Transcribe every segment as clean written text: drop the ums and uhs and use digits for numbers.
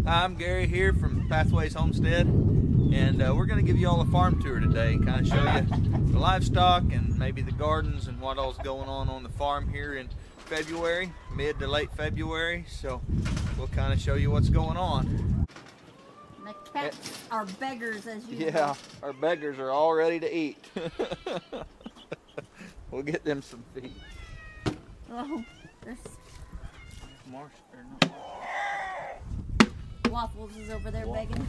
Hi, I'm Gary here from Pathways Homestead, and we're going to give you all a farm tour today, kind of show you the livestock and maybe the gardens and what all's going on the farm here in February, mid to late February. So we'll kind of show you what's going on. The cats are beggars as usual. Yeah, our beggars are all ready to eat. We'll get them some feed. Oh, there's Marsh, Waffles is over there begging.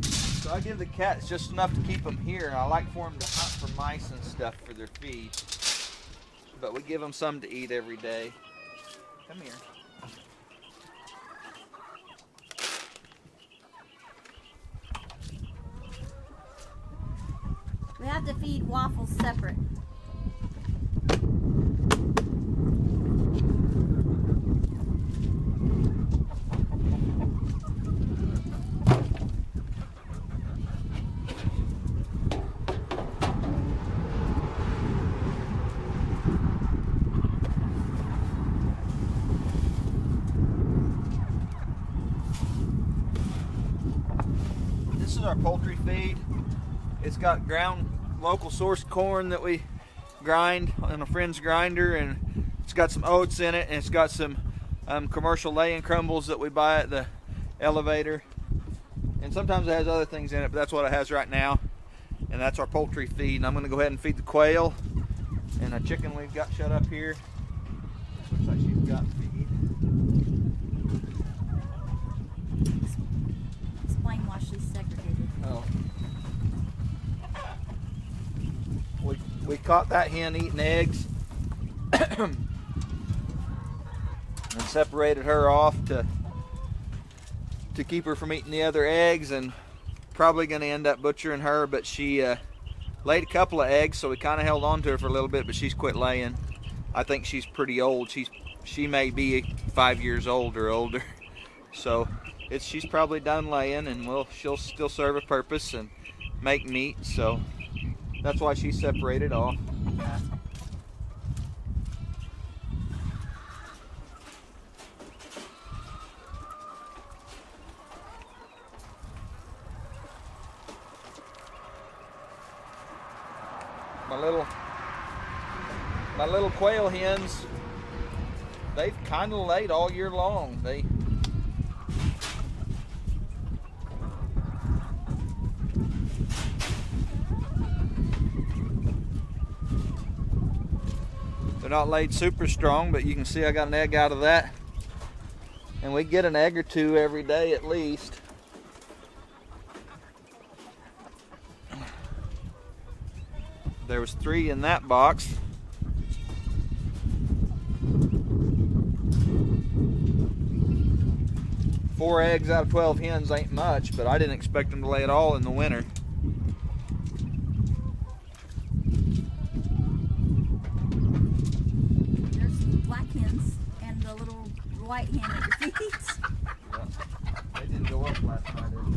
So I give the cats just enough to keep them here. I like for them to hunt for mice and stuff for their feed. But we give them some to eat every day. Come here. We have to feed Waffles separate. This is our poultry feed. It's got ground local source corn that we grind on a friend's grinder, and it's got some oats in it, and it's got some commercial lay-in crumbles that we buy at the elevator, and sometimes it has other things in it, but that's what it has right now. And that's our poultry feed. And I'm going to go ahead and feed the quail and a chicken we've got shut up here. Looks like she's got feed. Explain why she's segregated. Oh. We caught that hen eating eggs and separated her off to keep her from eating the other eggs, and probably going to end up butchering her, but she laid a couple of eggs, so we kind of held on to her for a little bit, but she's quit laying. I think she's pretty old. She may be 5 years old or older, so she's probably done laying, and she'll still serve a purpose and make meat, so that's why she's separated off. My little quail hens, they've kind of laid all year long. They're not laid super strong, but you can see I got an egg out of that. And we get an egg or two every day at least. There was 3 in that box. Four eggs out of 12 hens ain't much, but I didn't expect them to lay it all in the winter. There's black hens and the little white hen at your feet. Yeah, they didn't go up last night, did they?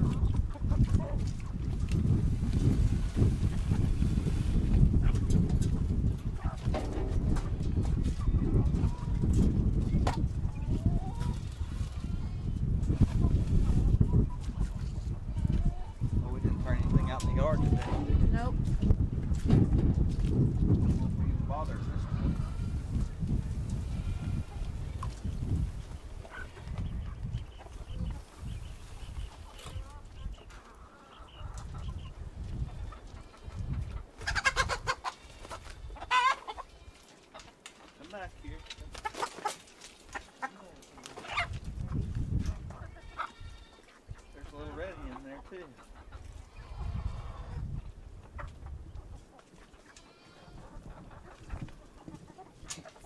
Out in the yard today. Nope. We bother this one. Come back here. There's a little red hen there too.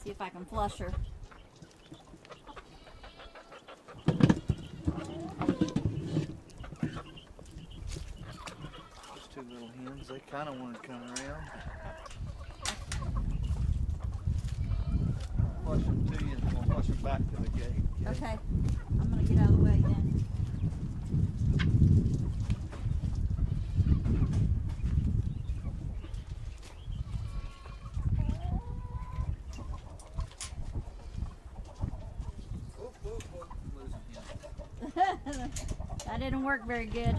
See if I can flush her. Those 2 little hens, they kind of want to come around. Flush them to you, and we'll flush them back to the gate. Okay. I'm going to get out of the way then. That didn't work very good.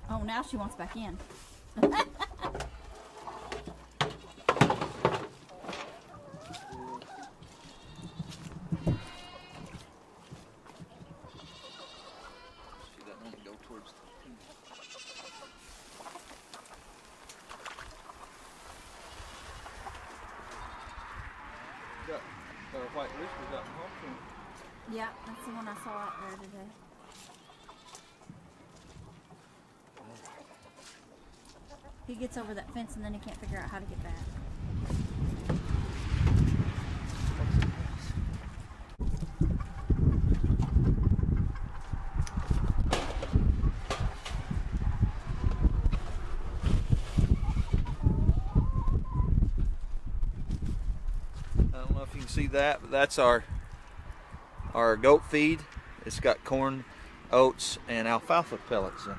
Oh, now she wants back in. White roosters out in Homestead. Yeah, that's the one I saw out there today. He gets over that fence and then he can't figure out how to get back. I don't know if you can see that, but that's our goat feed. It's got corn, oats, and alfalfa pellets in it.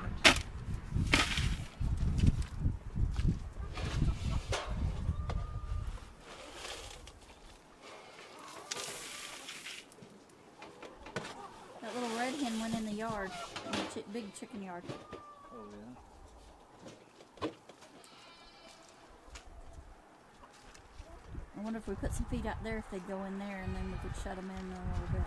That little red hen went in the yard, in the big chicken yard. Oh yeah. I wonder if we put some feed out there, if they'd go in there, and then we could shut them in a little bit.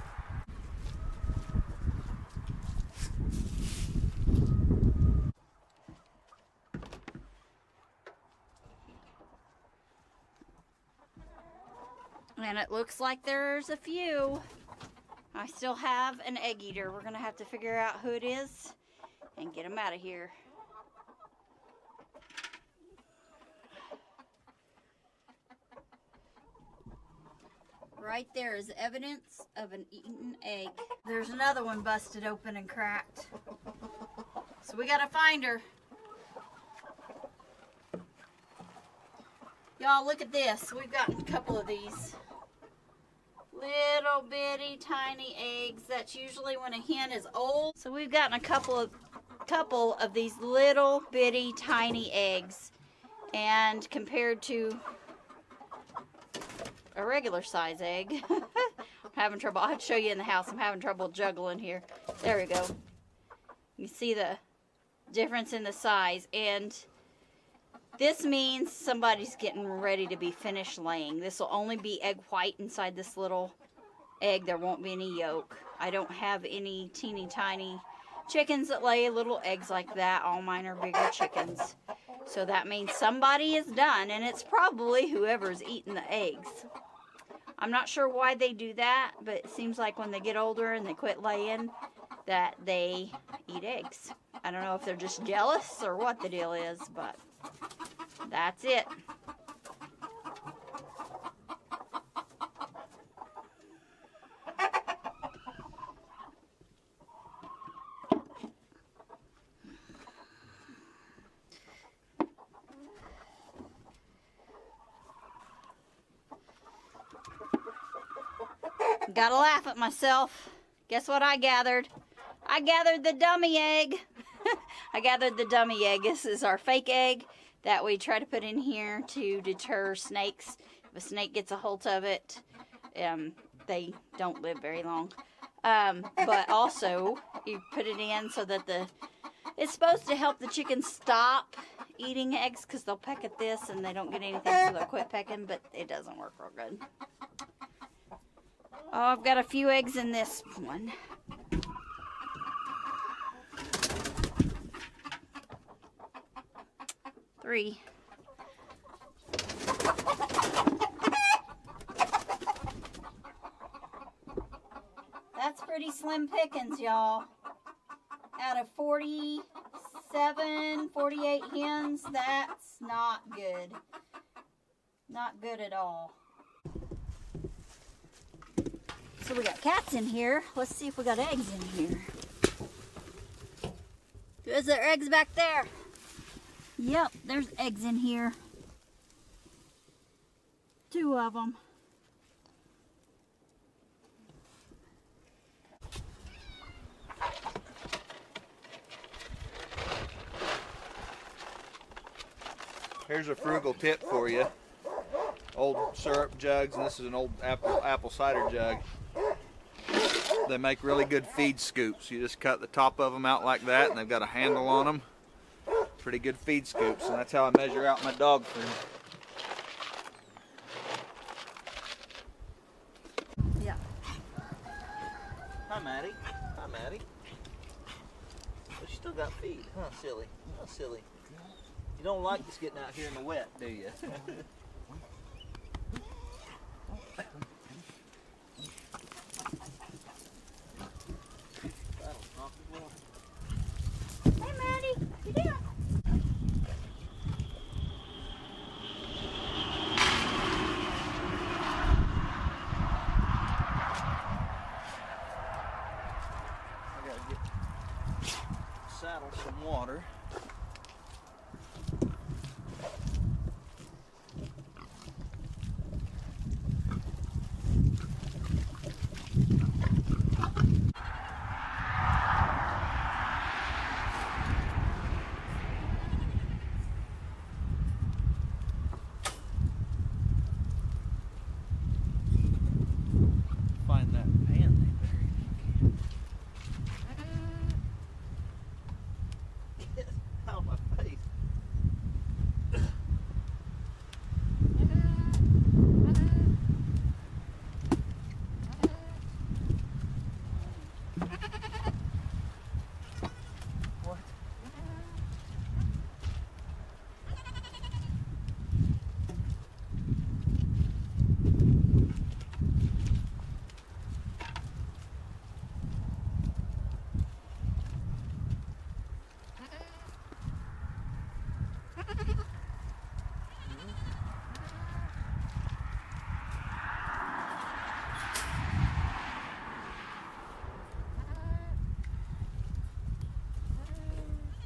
And it looks like there's a few. I still have an egg eater. We're gonna have to figure out who it is and get them out of here. Right there is evidence of an eaten egg. There's another one busted open and cracked. So we gotta find her. Y'all, look at this. We've gotten a couple of these. Little bitty tiny eggs. That's usually when a hen is old. So we've gotten a couple of these little bitty tiny eggs. And compared to a regular size egg, I'm having trouble. I'll show you in the house. I'm having trouble juggling here. There we go. You see the difference in the size. And this means somebody's getting ready to be finished laying. This will only be egg white inside this little egg. There won't be any yolk. I don't have any teeny tiny chickens that lay little eggs like that. All mine are bigger chickens. So that means somebody is done, and it's probably whoever's eating the eggs. I'm not sure why they do that, but it seems like when they get older and they quit laying, that they eat eggs. I don't know if they're just jealous or what the deal is, but that's it. Gotta laugh at myself. Guess what I gathered? I gathered the dummy egg. I gathered the dummy egg. This is our fake egg that we try to put in here to deter snakes. If a snake gets a hold of it, they don't live very long. But also, you put it in so that it's supposed to help the chickens stop eating eggs, because they'll peck at this and they don't get anything, so they'll quit pecking, but it doesn't work real good. Oh, I've got a few eggs in this one. Three. That's pretty slim pickings, y'all. Out of 47, 48 hens, that's not good. Not good at all. So we got cats in here. Let's see if we got eggs in here. Is there eggs back there? Yep, there's eggs in here. 2 of them. Here's a frugal tip for you. Old syrup jugs, and this is an old apple cider jug. They make really good feed scoops. You just cut the top of them out like that, and they've got a handle on them. Pretty good feed scoops, and that's how I measure out my dog food. Yeah. Hi, Maddie. Hi, Maddie. But you still got feed, huh, silly? Huh, silly. You don't like just getting out here in the wet, do you? Hey, Maddie. You doing? I gotta get saddle some water. Find that pan they buried. Get out of my face. What?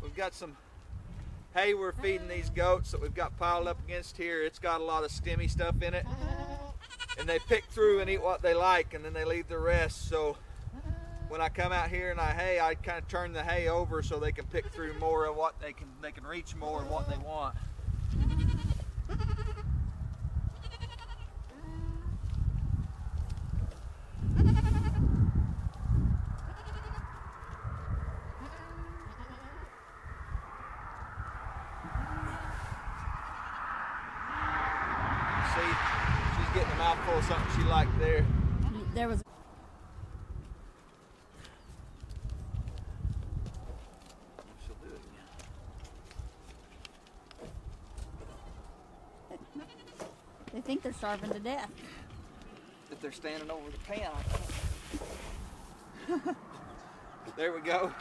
We've got some hay we're feeding these goats that we've got piled up against here. It's got a lot of stemmy stuff in it. And they pick through and eat what they like, and then they leave the rest. So when I come out here and I kind of turn the hay over so they can pick through more of what they can reach more of what they want. See, she's getting a mouthful of something she liked there. There was. She'll do it again. They think they're starving to death. If they're standing over the pan, I can't. There we go.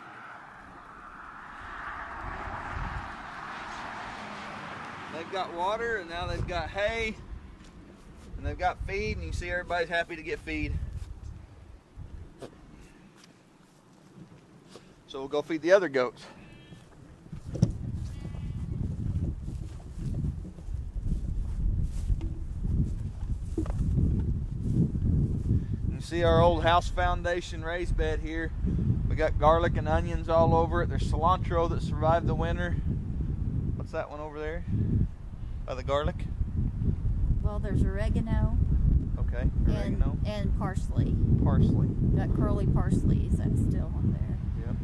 They've got water, and now they've got hay, and they've got feed, and you see everybody's happy to get feed. So we'll go feed the other goats. You see our old house foundation raised bed here. We got garlic and onions all over it. There's cilantro that survived the winter. What's that one over there? By the garlic? Well, there's oregano. Okay, oregano. And parsley. Parsley. Got curly parsley. That's still on there. Yep.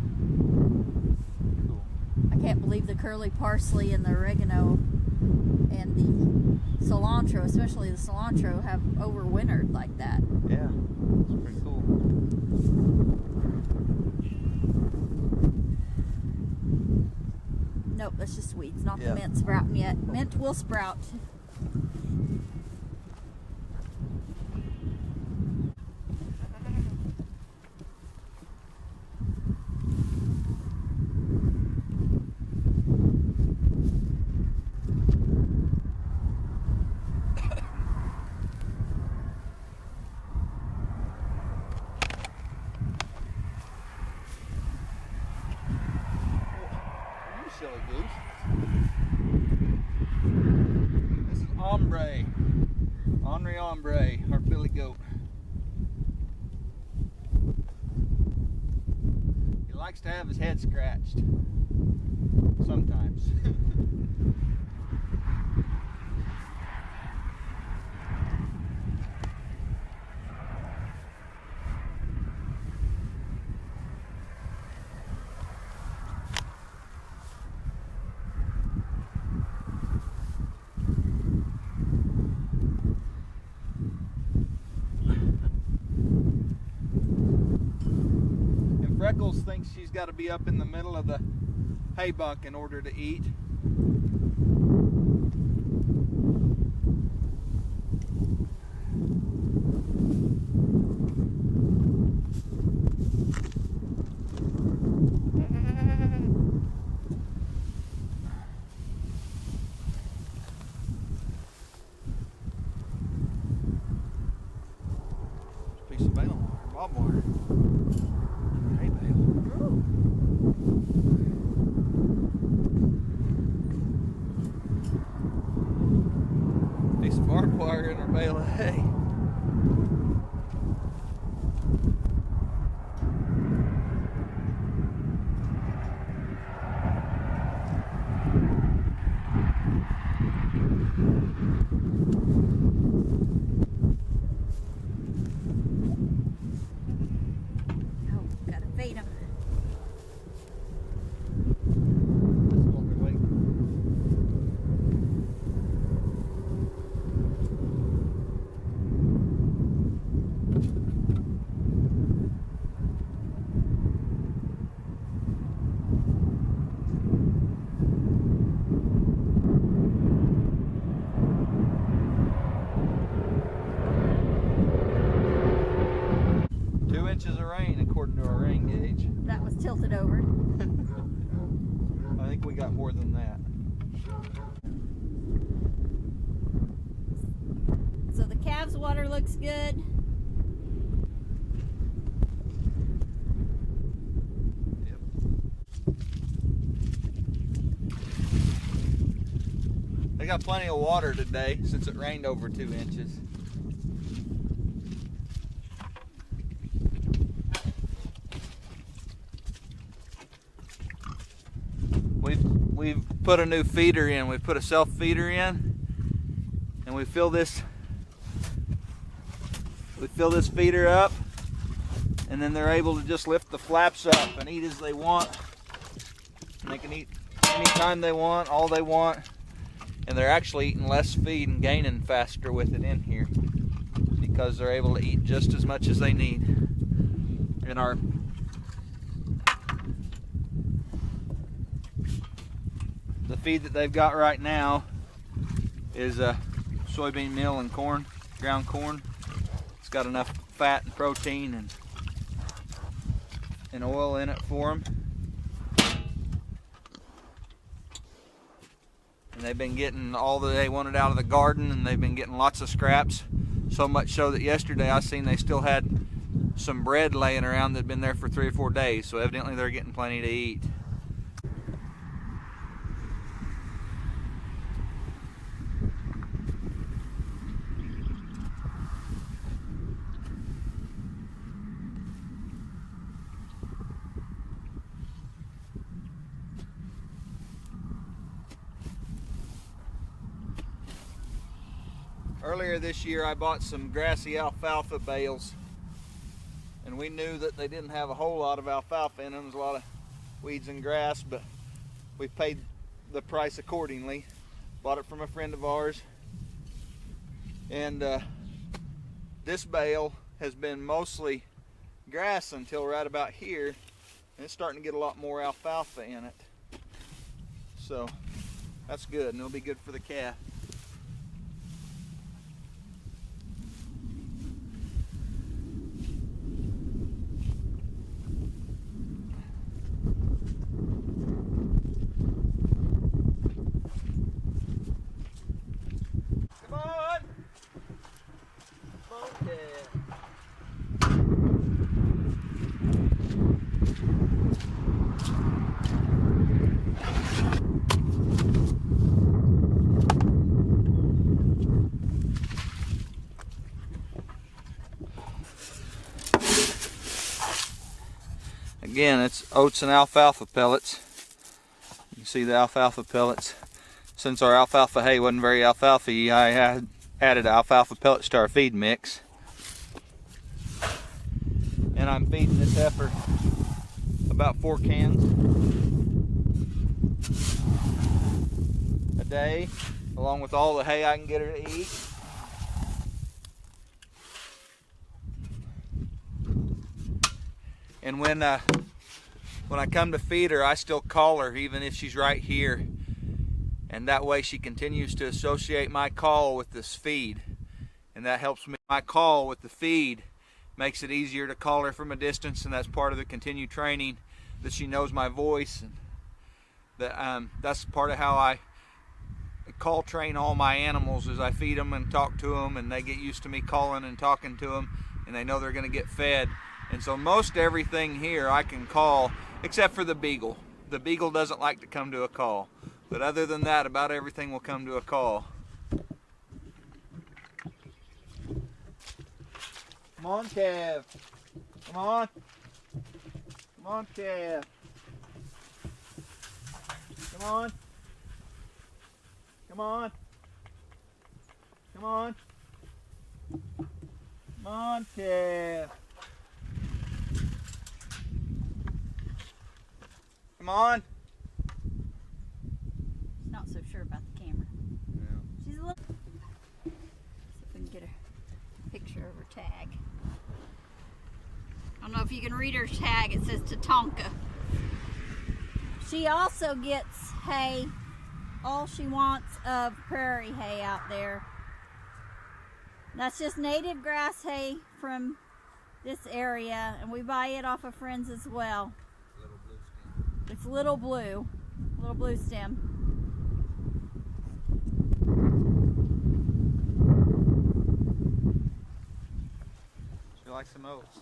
Cool. I can't believe the curly parsley and the oregano and the cilantro, especially the cilantro, have overwintered like that. Yeah, it's pretty cool. Nope, that's just weeds, not Yeah. the mint sprouting yet. Mint will sprout. You silly goose. This is Ombre. Henri Ombre, our Billy goat. He likes to have his head scratched. Sometimes. Freckles thinks she's got to be up in the middle of the hay bunk in order to eat. Piece of bale wire, bob wire, hay bale. Piece of barbed wire in her bale of hay. Feed them. This is what we're waiting. Inches of rain according to our rain gauge. That was tilted over. I think we got more than that. So the calves' water looks good. Yep. They got plenty of water today since it rained over 2 inches. We've put a new feeder in. We've put a self feeder in, and we fill this feeder up, and then they're able to just lift the flaps up and eat as they want. And they can eat anytime they want, all they want, and they're actually eating less feed and gaining faster with it in here because they're able to eat just as much as they need. And the feed that they've got right now is soybean meal and corn, ground corn. It's got enough fat and protein and oil in it for them. And they've been getting all that they wanted out of the garden, and they've been getting lots of scraps. So much so that yesterday I seen they still had some bread laying around that had been there for 3 or 4 days. So evidently they're getting plenty to eat. Earlier this year I bought some grassy alfalfa bales, and we knew that they didn't have a whole lot of alfalfa in them. There's a lot of weeds and grass, but we paid the price accordingly. Bought it from a friend of ours, and this bale has been mostly grass until right about here, and it's starting to get a lot more alfalfa in it. So that's good, and it'll be good for the calf. Again, it's oats and alfalfa pellets. You can see the alfalfa pellets. Since our alfalfa hay wasn't very alfalfa-y, I had added alfalfa pellets to our feed mix. And I'm feeding this heifer about 4 cans a day, along with all the hay I can get her to eat. And when when I come to feed her, I still call her even if she's right here. And that way she continues to associate my call with this feed. And that helps me. My call with the feed makes it easier to call her from a distance, and that's part of the continued training, that she knows my voice. And that's part of how I call train all my animals, is I feed them and talk to them, and they get used to me calling and talking to them, and they know they're going to get fed. And so most everything here I can call, except for the beagle. The beagle doesn't like to come to a call, but other than that, about everything will come to a call. Come on, Kev. Come on. Come on, Kev. Come on. Come on. Come on. Come on, Kev. Come on. She's not so sure about the camera. Yeah. She's a little... See if we can get a picture of her tag. I don't know if you can read her tag. It says Tatanka. She also gets hay, all she wants of prairie hay out there. That's just native grass hay from this area, and we buy it off of friends as well. Little blue stem. It's little blue stem. She likes some oats.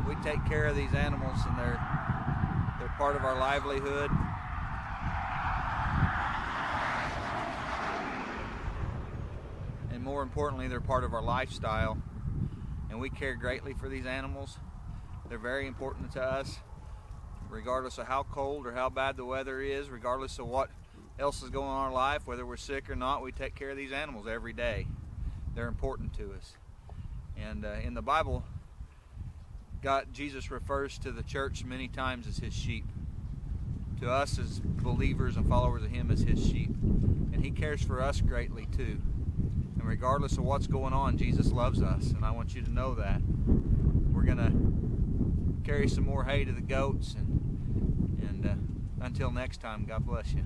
We take care of these animals, and they're part of our livelihood. And more importantly, they're part of our lifestyle. And we care greatly for these animals. They're very important to us, regardless of how cold or how bad the weather is, regardless of what else is going on in our life, whether we're sick or not. We take care of these animals every day. They're important to us. And in the Bible, Jesus refers to the church many times as his sheep. To us as believers and followers of him as his sheep. And he cares for us greatly too. And regardless of what's going on, Jesus loves us. And I want you to know that. We're going to carry some more hay to the goats. And until next time, God bless you.